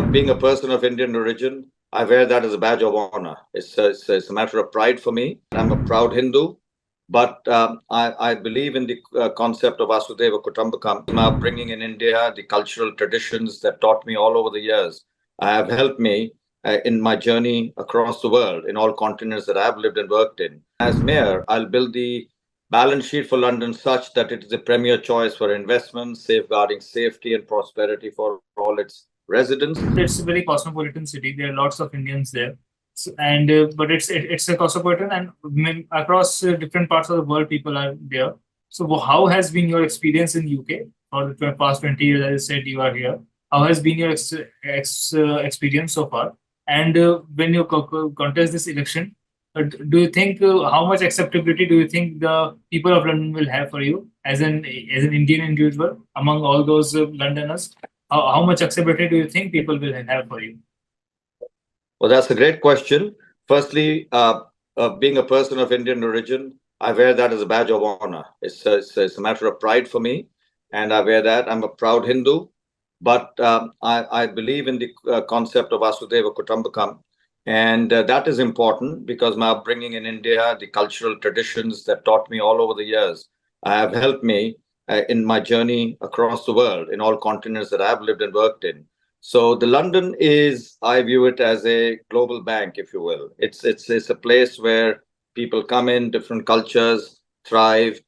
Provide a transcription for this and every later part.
Well, being a person of Indian origin, I wear that as a badge of honor. It's a matter of pride for me. I'm a proud Hindu, but I believe in the concept of Vasudhaiva Kutumbakam. My upbringing in India, the cultural traditions that taught me all over the years, have helped me in my journey across the world, in all continents that I've lived and worked in. As mayor, I'll build the balance sheet for London such that it is a premier choice for investments, safeguarding safety and prosperity for all its residents. It's a very cosmopolitan city. There are lots of Indians there, but it's a cosmopolitan, and across different parts of the world, people are there. So, how has been your experience in UK for the past 20 years? As I said, you are here. How has been your experience so far? And when you contest this election, do you think how much acceptability do you think the people of London will have for you as an Indian individual among all those Londoners? How much acceptability do you think people will have for you? Well, that's a great question. Firstly, being a person of Indian origin, I wear that as a badge of honor. It's a matter of pride for me, and I wear that. I'm a proud Hindu, but I believe in the concept of Vasudhaiva Kutumbakam, and that is important because my upbringing in India, the cultural traditions that taught me all over the years, have helped me in my journey across the world, in all continents that I've lived and worked in. So the London is, I view it as a global bank, if you will. It's a place where people come in, different cultures thrive.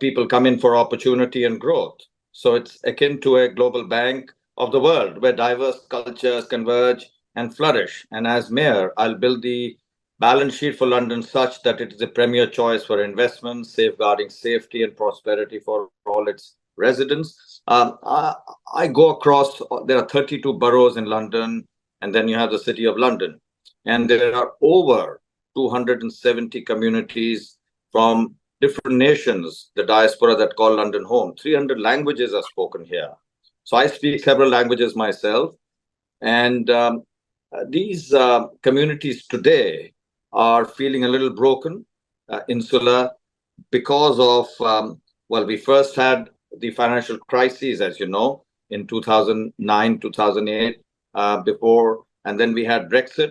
People come in for opportunity and growth. So it's akin to a global bank of the world where diverse cultures converge and flourish. And as mayor, I'll build the balance sheet for London such that it is a premier choice for investments, safeguarding safety and prosperity for all its residents. I go across, there are 32 boroughs in London, and then you have the City of London. And there are over 270 communities from different nations, the diaspora that call London home. 300 languages are spoken here. So I speak several languages myself. And these communities today are feeling a little broken, insular, because of, we first had the financial crises, as you know, in 2009, 2008, and then we had Brexit,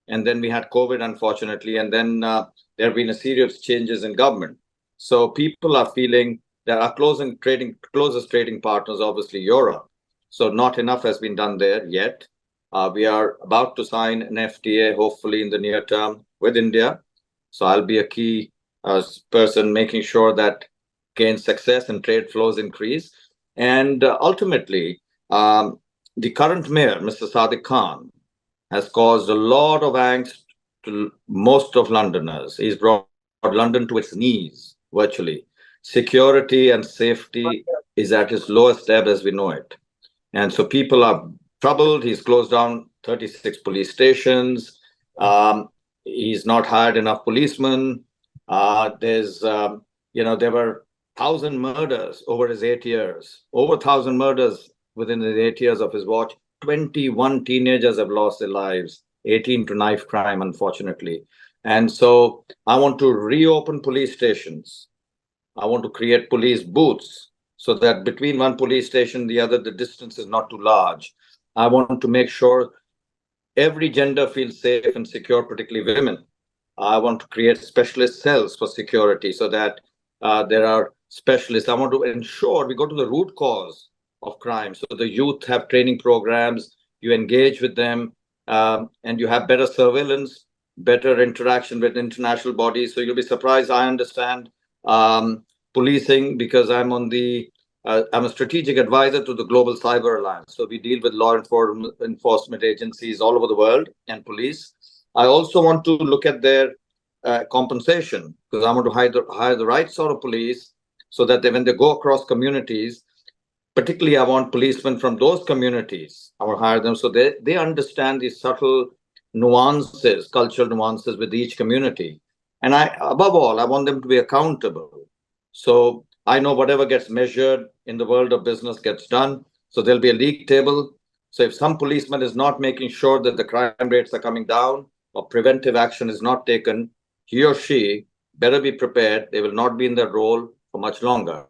and then we had COVID, unfortunately, and then there have been a series of changes in government. So people are feeling that our closest trading partners, obviously Europe. So not enough has been done there yet. We are about to sign an FTA, hopefully in the near term, with India. So I'll be a key person making sure that gains success and trade flows increase. And ultimately, the current mayor, Mr. Sadiq Khan, has caused a lot of angst to most of Londoners. He's brought London to its knees, virtually. Security and safety is at its lowest ebb as we know it. And so people are troubled. He's closed down 36 police stations. He's not hired enough policemen. There were 1,000 murders over his 8 years, over 1,000 murders within the 8 years of his watch. 21 teenagers have lost their lives, 18 to knife crime, unfortunately. And so I want to reopen police stations. I want to create police booths so that between one police station and the other, the distance is not too large. I want to make sure every gender feels safe and secure, particularly women. I want to create specialist cells for security so that there are specialists. I want to ensure we go to the root cause of crime. So the youth have training programs, you engage with them, and you have better surveillance, better interaction with international bodies. So you'll be surprised. I understand policing because I'm a strategic advisor to the Global Cyber Alliance. So we deal with law enforcement agencies all over the world and police. I also want to look at their compensation because I want to hire the right sort of police so that when they go across communities, particularly I want policemen from those communities, I will hire them so they understand the subtle nuances, cultural nuances with each community. And above all, I want them to be accountable. So I know whatever gets measured in the world of business gets done. So there'll be a league table. So if some policeman is not making sure that the crime rates are coming down or preventive action is not taken, he or she better be prepared. They will not be in their role for much longer.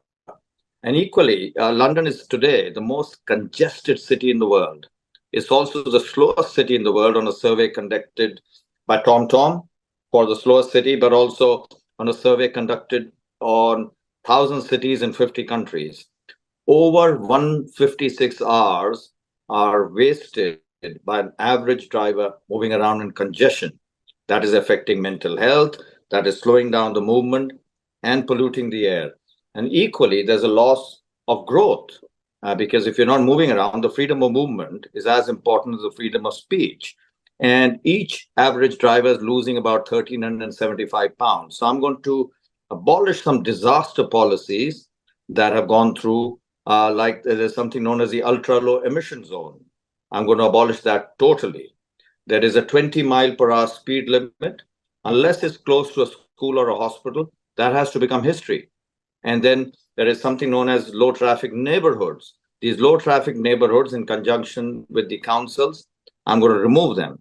And equally, London is today the most congested city in the world. It's also the slowest city in the world on a survey conducted by TomTom for the slowest city, but also on a survey conducted on 1,000 cities in 50 countries. Over 156 hours are wasted by an average driver moving around in congestion. That is affecting mental health, that is slowing down the movement and polluting the air. And equally, there's a loss of growth because if you're not moving around, the freedom of movement is as important as the freedom of speech. And each average driver is losing about 1,375 pounds. So I'm going to abolish some disaster policies that have gone through, like there's something known as the ultra low emission zone. I'm going to abolish that totally. There is a 20-mile-per-hour speed limit. Unless it's close to a school or a hospital, that has to become history. And then there is something known as low traffic neighborhoods. These low traffic neighborhoods, in conjunction with the councils, I'm going to remove them.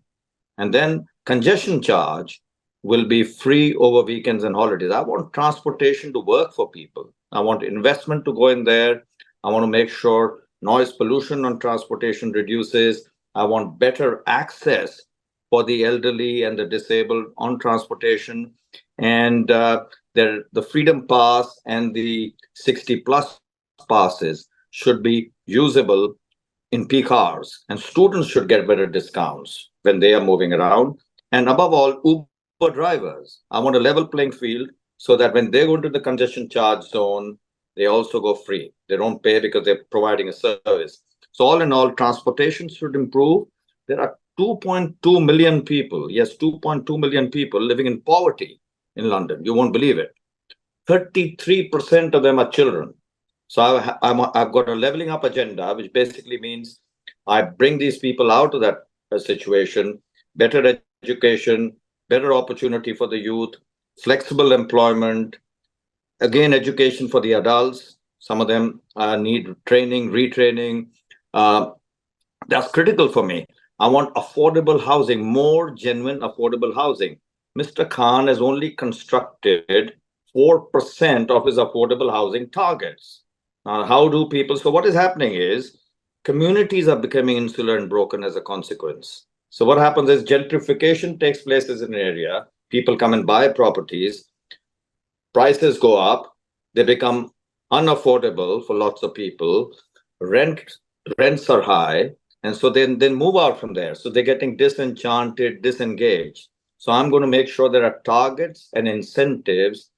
And then congestion charge will be free over weekends and holidays. I want transportation to work for people. I want investment to go in there. I want to make sure noise pollution on transportation reduces. I want better access for the elderly and the disabled on transportation. And the Freedom Pass and the 60 plus passes should be usable in peak hours. And students should get better discounts when they are moving around. And above all, Uber drivers. I want a level playing field so that when they go into the congestion charge zone, they also go free. They don't pay because they're providing a service. So all in all, transportation should improve. There are 2.2 million people, yes, 2.2 million people living in poverty in London. You won't believe it. 33% of them are children. So I've got a leveling up agenda, which basically means I bring these people out of that situation, better education, better opportunity for the youth, flexible employment, again, education for the adults. Some of them need training, retraining. Uh, that's critical for me. I want affordable housing, more genuine affordable housing. Mr. Khan has only constructed 4% of his affordable housing targets. How do people? So, what is happening is communities are becoming insular and broken as a consequence. So, what happens is gentrification takes place in an area, people come and buy properties, prices go up, they become unaffordable for lots of people, rents are high, and so then move out from there. So they're getting disenchanted, disengaged. So I'm going to make sure there are targets and incentives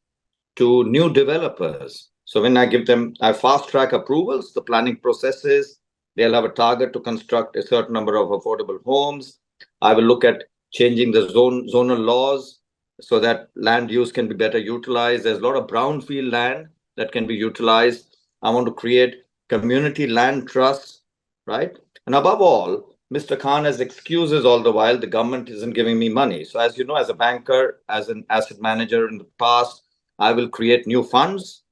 to new developers. So when I give them, I fast track approvals, the planning processes, they'll have a target to construct a certain number of affordable homes. I will look at changing the zonal laws so that land use can be better utilized. There's a lot of brownfield land that can be utilized. I want to create community land trusts, right? And above all, Mr. Khan has excuses all the while. The government isn't giving me money. So as you know, as a banker, as an asset manager in the past, I will create new funds,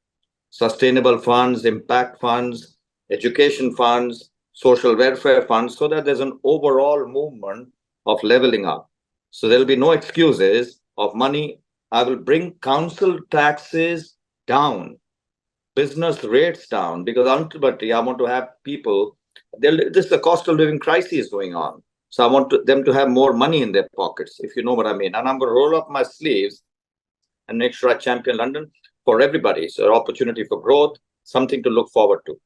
sustainable funds, impact funds, education funds, social welfare funds, so that there's an overall movement of leveling up. So there'll be no excuses of money. I will bring council taxes down, business rates down, because ultimately I want to have people, this is a cost of living crisis going on. So I want them to have more money in their pockets, if you know what I mean. And I'm going to roll up my sleeves and make sure I champion London for everybody. So opportunity for growth, something to look forward to.